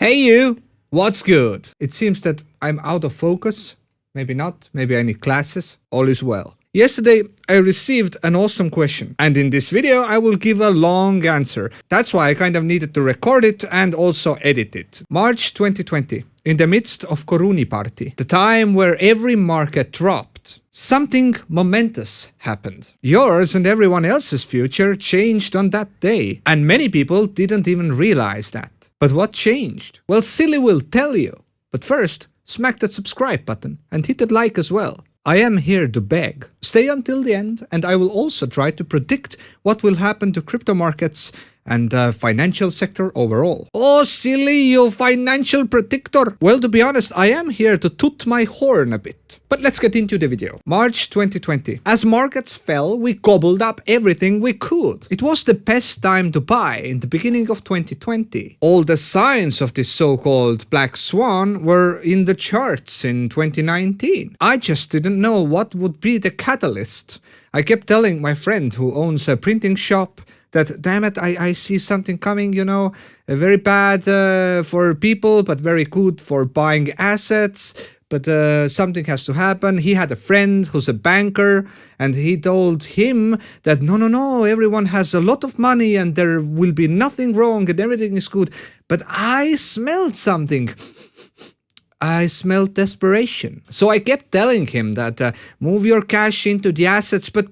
Hey you! What's good? It seems that I'm out of focus. Maybe not. Maybe I need classes. All is well. Yesterday, I received an awesome question, and in this video, I will give a long answer. That's why I kind of needed to record it and also edit it. March 2020, in the midst of Koruni party, the time where every market dropped, something momentous happened. Yours and everyone else's future changed on that day, and many people didn't even realize that. But what changed? Well, Silly will tell you. But first, smack that subscribe button and hit that like as well. I am here to beg. Stay until the end, and I will also try to predict what will happen to crypto markets and financial sector overall. Oh, Silly, you financial predictor! Well, to be honest, I am here to toot my horn a bit. But let's get into the video. March 2020. As markets fell, we gobbled up everything we could. It was the best time to buy in the beginning of 2020. All the signs of this so-called black swan were in the charts in 2019. I just didn't know what would be the catalyst. I kept telling my friend who owns a printing shop that, damn it, I see something coming, you know, very bad for people, but very good for buying assets. But something has to happen. He had a friend who's a banker, and he told him that no, everyone has a lot of money and there will be nothing wrong and everything is good. But I smelled something. I smelled desperation. So I kept telling him that move your cash into the assets, but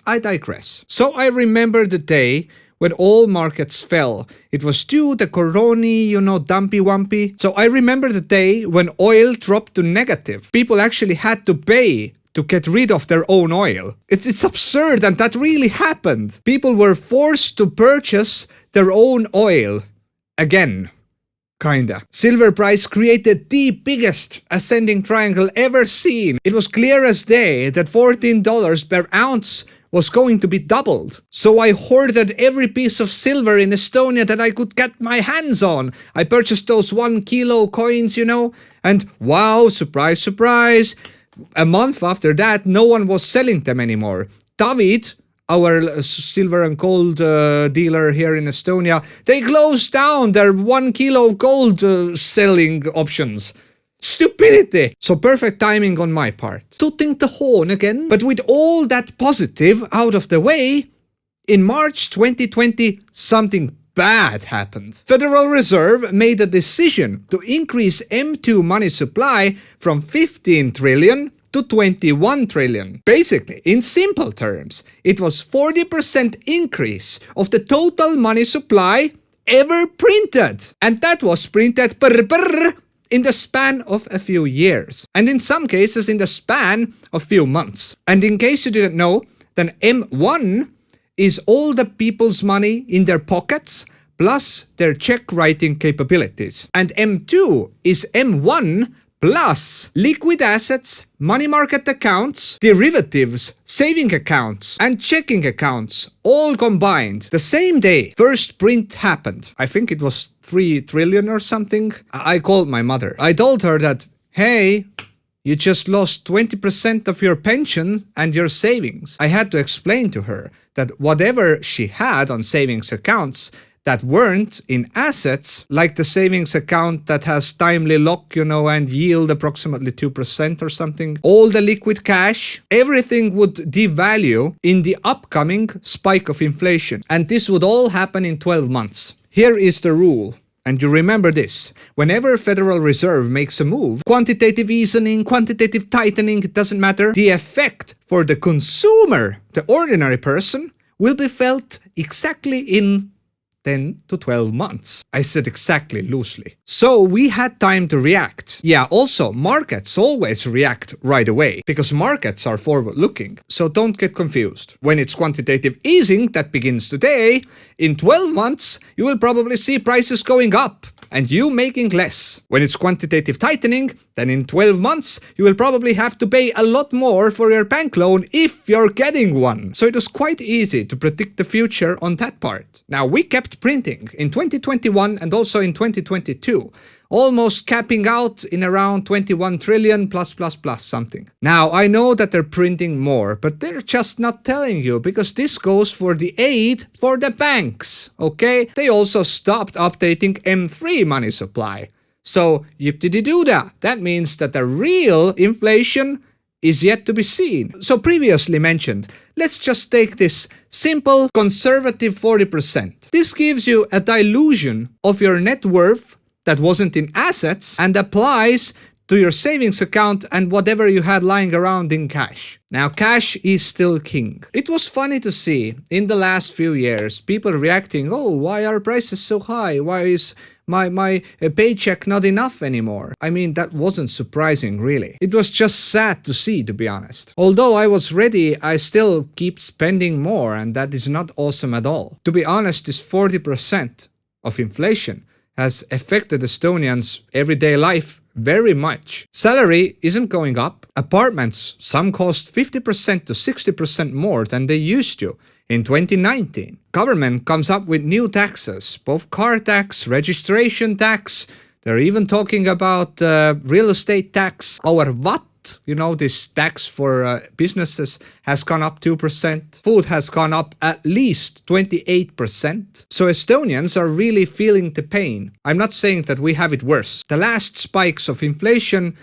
I digress. So I remember the day when all markets fell. It was due the Koruni, you know, dumpy wumpy. So I remember the day when oil dropped to negative. People actually had to pay to get rid of their own oil. It's absurd, and that really happened. People were forced to purchase their own oil again. Kinda. Silver price created the biggest ascending triangle ever seen. It was clear as day that $14 per ounce was going to be doubled. So I hoarded every piece of silver in Estonia that I could get my hands on. I purchased those 1 kilo coins, you know, and wow, surprise, surprise. A month after that, no one was selling them anymore. David, our silver and gold dealer here in Estonia, they closed down their 1 kilo gold selling options. Stupidity! So perfect timing on my part. Tooting the horn again. But with all that positive out of the way, in March 2020, something bad happened. Federal Reserve made a decision to increase M2 money supply from 15 trillion to 21 trillion. Basically, in simple terms, it was 40% increase of the total money supply ever printed. And that was printed in the span of a few years. And in some cases, in the span of few months. And in case you didn't know, then M1 is all the people's money in their pockets plus their check writing capabilities. And M2 is M1 plus liquid assets, money market accounts, derivatives, saving accounts, and checking accounts, all combined. The same day, first print happened. I think it was 3 trillion or something. I called my mother. I told her that, hey, you just lost 20% of your pension and your savings. I had to explain to her that whatever she had on savings accounts that weren't in assets, like the savings account that has timely lock, you know, and yield approximately 2% or something, all the liquid cash, everything would devalue in the upcoming spike of inflation. And this would all happen in 12 months. Here is the rule. And you remember this, whenever Federal Reserve makes a move, quantitative easing, quantitative tightening, it doesn't matter, the effect for the consumer, the ordinary person, will be felt exactly in 10 to 12 months. I said exactly loosely. So we had time to react. Yeah, also, markets always react right away, because markets are forward-looking. So don't get confused. When it's quantitative easing that begins today, in 12 months, you will probably see prices going up and you making less. When it's quantitative tightening, then in 12 months, you will probably have to pay a lot more for your bank loan if you're getting one. So it was quite easy to predict the future on that part. Now, we kept printing in 2021 and also in 2022. almost capping out in around 21 trillion plus something. Now, I know that they're printing more, but they're just not telling you, because this goes for the aid for the banks, okay? They also stopped updating M3 money supply. So, yip-de-doo-da. That means that the real inflation is yet to be seen. So previously mentioned, let's just take this simple conservative 40%. This gives you a dilution of your net worth that wasn't in assets and applies to your savings account and whatever you had lying around in cash. Now, cash is still king. It was funny to see in the last few years people reacting, oh, why are prices so high? Why is my paycheck not enough anymore? I mean, that wasn't surprising, really. It was just sad to see, to be honest. Although I was ready, I still keep spending more, and that is not awesome at all. To be honest, this 40% of inflation has affected Estonians' everyday life very much. Salary isn't going up. Apartments, some cost 50% to 60% more than they used to in 2019. Government comes up with new taxes, both car tax, registration tax. They're even talking about real estate tax. Our VAT, you know, this tax for businesses has gone up 2%. Food has gone up at least 28%. So Estonians are really feeling the pain. I'm not saying that we have it worse. The last spikes of inflation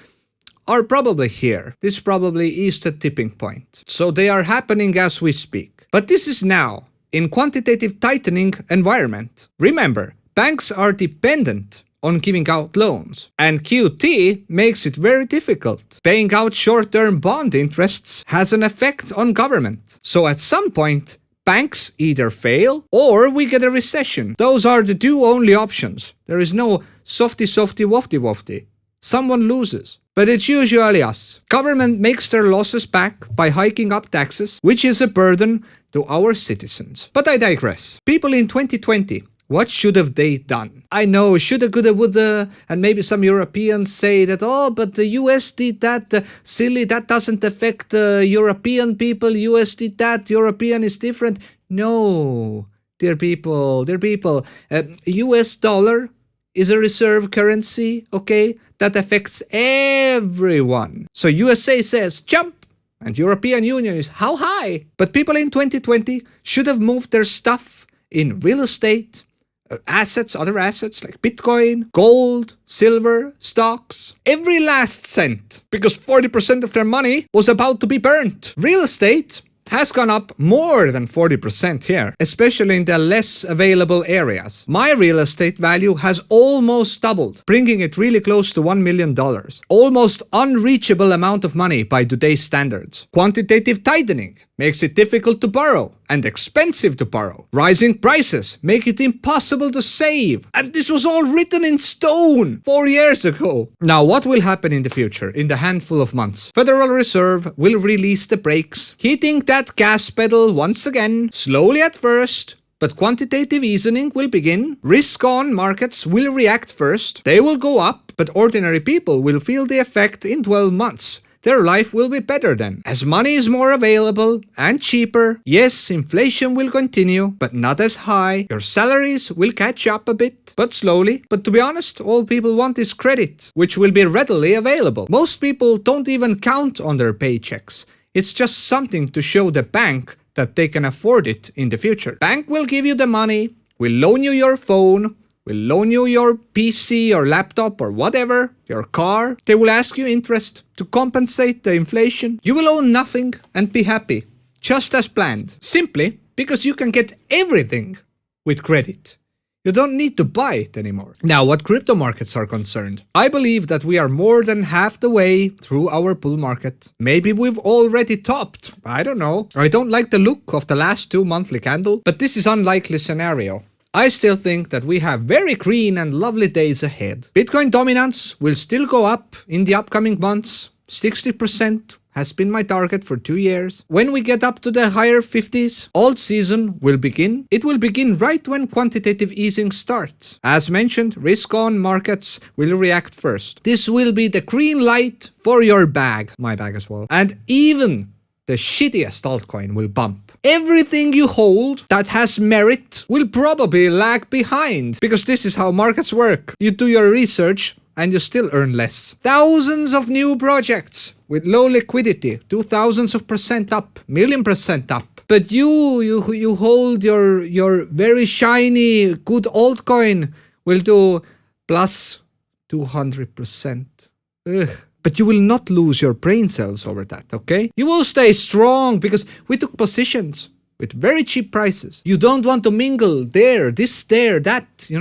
are probably here. This probably is the tipping point. So they are happening as we speak. But this is now in quantitative tightening environment. Remember, banks are dependent on giving out loans, and QT makes it very difficult. Paying out short-term bond interests has an effect on government. So at some point, banks either fail or we get a recession. Those are the two only options. There is no softy wofty. Someone loses. But it's usually us. Government makes their losses back by hiking up taxes, which is a burden to our citizens. But I digress. People in 2020, what should have they done? I know, shoulda, coulda, woulda, and maybe some Europeans say that, oh, but the US did that, silly, that doesn't affect European people, US did that, European is different. No, dear people, US dollar is a reserve currency, okay, that affects everyone. So USA says jump, and European Union is how high? But people in 2020 should have moved their stuff in real estate, assets, other assets like Bitcoin, gold, silver, stocks, every last cent, because 40% of their money was about to be burnt. Real estate has gone up more than 40% here, especially in the less available areas. My real estate value has almost doubled, bringing it really close to $1 million. Almost unreachable amount of money by today's standards. Quantitative tightening makes it difficult to borrow and expensive to borrow. Rising prices make it impossible to save. And this was all written in stone 4 years ago. Now, what will happen in the future, in the handful of months? Federal Reserve will release the brakes, hitting that gas pedal once again, slowly at first, but quantitative easing will begin. Risk-on markets will react first. They will go up, but ordinary people will feel the effect in 12 months. Their life will be better then. As money is more available and cheaper, yes, inflation will continue, but not as high. Your salaries will catch up a bit, but slowly. But to be honest, all people want is credit, which will be readily available. Most people don't even count on their paychecks. It's just something to show the bank that they can afford it in the future. Bank will give you the money, will loan you your phone, will loan you your PC or laptop or whatever, your car. They will ask you interest to compensate the inflation. You will own nothing and be happy, just as planned. Simply because you can get everything with credit. You don't need to buy it anymore. Now, what crypto markets are concerned, I believe that we are more than half the way through our bull market. Maybe we've already topped. I don't know. I don't like the look of the last 2 monthly candle, but this is an unlikely scenario. I still think that we have very green and lovely days ahead. Bitcoin dominance will still go up in the upcoming months. 60% has been my target for 2 years. When we get up to the higher 50s, alt season will begin. It will begin right when quantitative easing starts. As mentioned, risk-on markets will react first. This will be the green light for your bag, my bag as well. And even the shittiest altcoin will bump. Everything you hold that has merit will probably lag behind, because this is how markets work. You do your research, and you still earn less. Thousands of new projects with low liquidity, do thousands of percent up, million% up. But you hold your very shiny good altcoin will do plus 200%. Ugh. But you will not lose your brain cells over that, okay? You will stay strong because we took positions with very cheap prices. You don't want to mingle there, this, there, that. You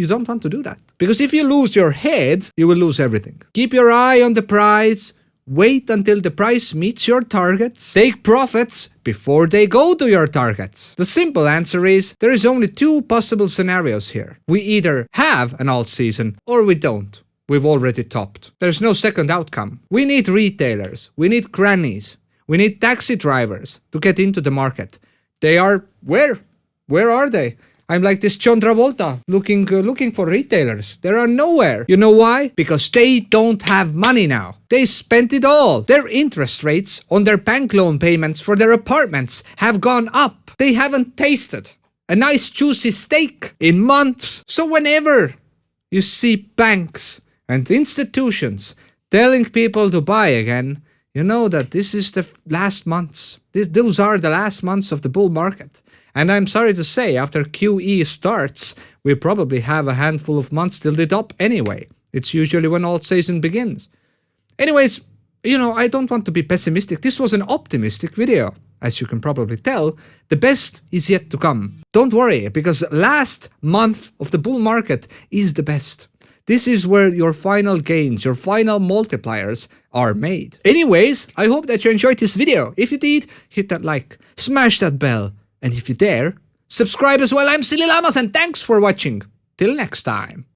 don't want to do that. Because if you lose your head, you will lose everything. Keep your eye on the price. Wait until the price meets your targets. Take profits before they go to your targets. The simple answer is there is only two possible scenarios here. We either have an alt season or we don't. We've already topped. There's no second outcome. We need retailers. We need grannies. We need taxi drivers to get into the market. They are where? Where are they? I'm like this John Travolta looking for retailers. They are nowhere. You know why? Because they don't have money now. They spent it all. Their interest rates on their bank loan payments for their apartments have gone up. They haven't tasted a nice juicy steak in months. So whenever you see banks and institutions telling people to buy again, you know that this is the last months. Those are the last months of the bull market. And I'm sorry to say, after QE starts, we probably have a handful of months till the top anyway. It's usually when alt season begins. Anyways, I don't want to be pessimistic. This was an optimistic video. As you can probably tell, the best is yet to come. Don't worry, because last month of the bull market is the best. This is where your final gains, your final multipliers are made. Anyways, I hope that you enjoyed this video. If you did, hit that like, smash that bell, and if you dare, subscribe as well. I'm SillyLlamaz and thanks for watching. Till next time.